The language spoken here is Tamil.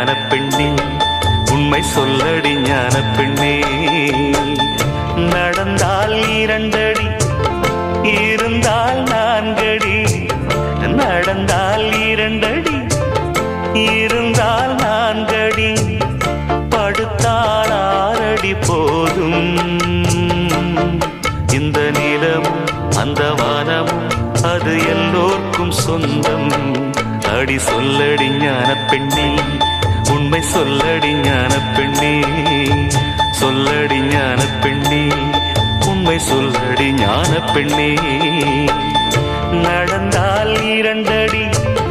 ஞான பெண்ணே, உண்மை சொல்லடி ஞான பெண்ணே. நடந்தால் 2 அடி, இருந்தால் 4 அடி. நடந்தால் 2 அடி, இருந்தால் 4 அடி. படுத்தால் 6 அடி போதும். இந்த நிலமும் அந்த வானமும் அது எல்லோர்க்கும் சொந்தம். அடி சொல்லடி ஞான பெண்ணே, உண்மை சொல்லடி ஞான பெண்ணே. சொல்லடி ஞான பெண்ணே, உண்மை சொல்லடி ஞான பெண்ணே. நடந்தால் 2 அடி,